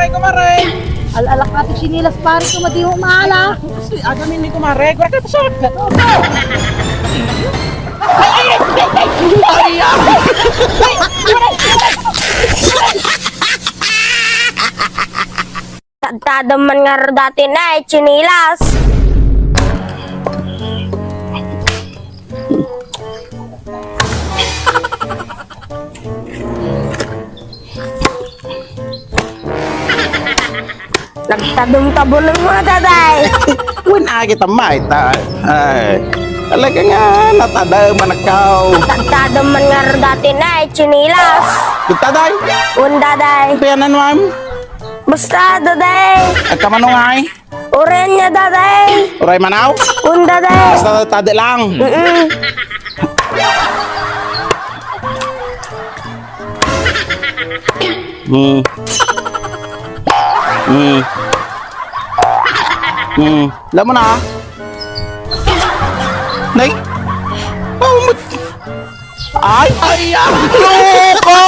kumare. Alalak natin sinilas pare ko madi mo maala. Kasi agamin ni kumare, gura ka pasod ka to. Tadaman nga dati na chinilas. Nagtadong-tabo ng mga daday. Wala kita may ay. Talaga nga, natada manakaw. Tadaman nga dati na chinilas. Taday, Daday. piyanan mo am. Basta daday. At kamanong ay. Oren niya daday. Uray manaw. Daday. Basta tada lang. Alam mo na. Nay. Oh, ay, loko.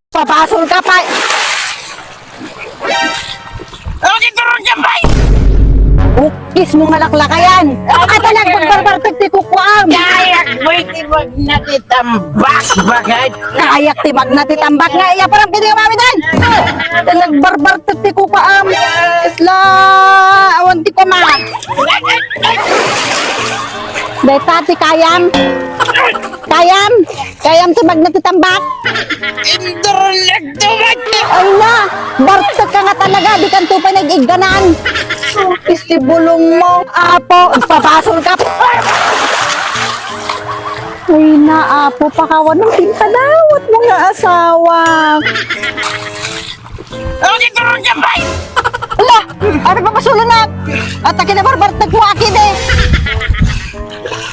Papasol ka pa. Okay, turun ka ba? Ukis mo nga laklakayan. At nagbarbar tagtiko ko am. Kayak mo itibag na kitambak bagay. Kayak tibag na titambak nga iya parang pwede mami dan. Nagbarbar tagtiko ko am. Isla awan ti ko ma. Betati kayam. Kayam tibag na titambak. Internet tumat. Ay na, bartek ka nga talaga, di kan tupay nag-iganan. Isti bulong mo, apo, papasol ka. Ay na, apo, pakawan ng pinpadawat mo nga asawa. Okay, turun ka ba? Ala, ano papasulan na? At akin na barbartek mo akin eh.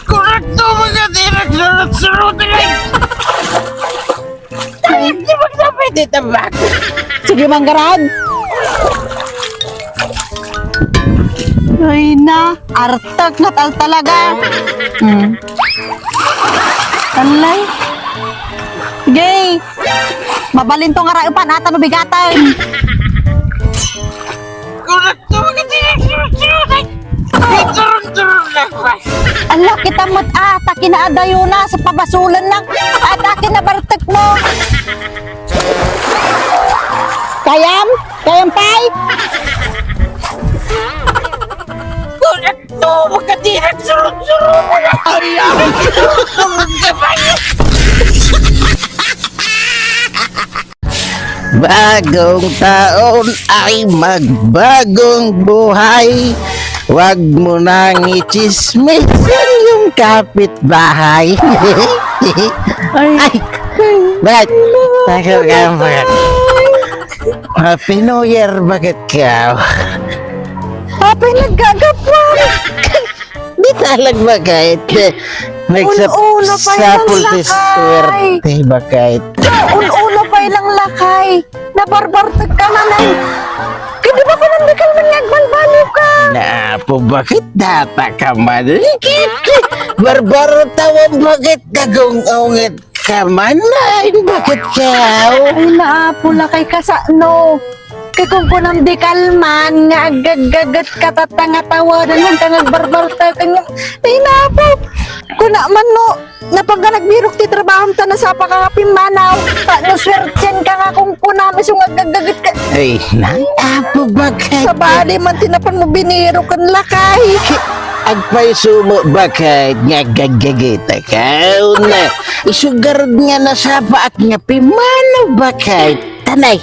Correcto mga direct surut hindi magsabi titambak. Sige, manggarad. Ay na, artak na talaga. Alay. Gay. Mabalin to nga raupan ata no bigatan. Correcto mga direct surut turun na ba? Ala, kita mo't ata kinaadayo na sa pabasulan lang. Ata kinabartek mo. Kayam pay. Correcto mga direct surut ay turun ka ba? Bagong taon ay magbagong buhay. Huwag mo nang ichismisan yung kapitbahay. Ay, bakit? Takot ka, bakit? Happy New Year, bakit ka? Happy naggagapang. Di talag bakit? Una pa ilang Sapultis lakay. swerte, bakit? Una pa ilang lakay. Nabarbartek ka na na. Kaya ba pa nandikal man nagbalbaliw ka? Napo, bakit data ka malikit? Barbaro tawang bakit kagong-ungit ka man? Ay, bakit ka? Ay naapula kay kasano. Kay kung kunang di kalman, nga agagagat katatanga-tawanan mo, kang agbarbarta kanya. Ay naapo. Kuna man no, napagka nagbirok ti trabaho ta na sa pakakapim manaw. No swertyan ka nga kung kuna misong agagagat ka. Ay, naapo, bakit? Sa bali man tinapan mo biniro kan lakay. Agpay sumo, bakit nga gagagita ka? Na, isugarod nga na sa paak nga pimano, bakit? Tanay,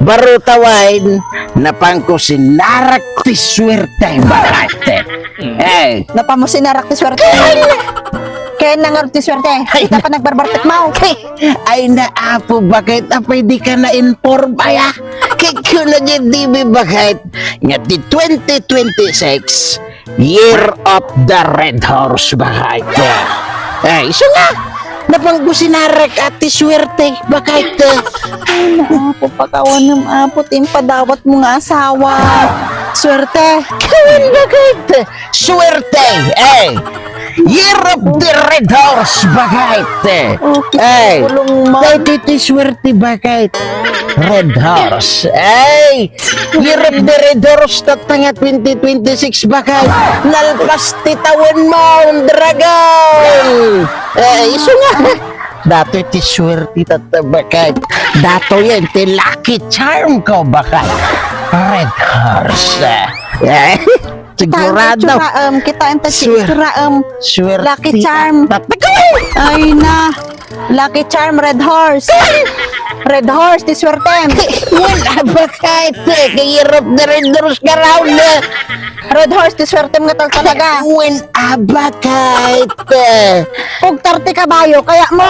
baro tawain na pangko sinarak ti swerte, bakit? Ay, Napamosinarak ti swerte. Kaya nangarot ti swerte. Kita pa nagbarbartek mo. ay naapo, bakit? Apay di ka na-inform, aya? Kikyo na dyan, di ba, bakit? Nga di 2026, Year of the Red Horse, bakit? Ay, isa nga, napanggusinarek at ti swerte, bakit? Ay naapo, pakawan ng apo, timpadawat mo nga asawa. Swerte. Kawin, bakit? Swerte, Year of the Red Horse, bagay. Ay, Tulong mo. dahil titiswerte bagay. Red Horse. Ay, Year of the Red Horse tatanga 2026 bagay. Nalpas titawan mo, dragon. Ay, iso nga. Dato iti swerte tatabakay. Dato yan, ti lucky charm ko bakay. Red Horse. Sigurado. Kita ente Swear. Swerte. Lucky charm. Tatagay. Ay na. Lucky charm, red horse. Red horse, di swertem. Wala bakay. Year of the Red Horse ka raw na. Red horse, di swertem nga talaga. When abakay. Kung 30 kabayo, kaya mo.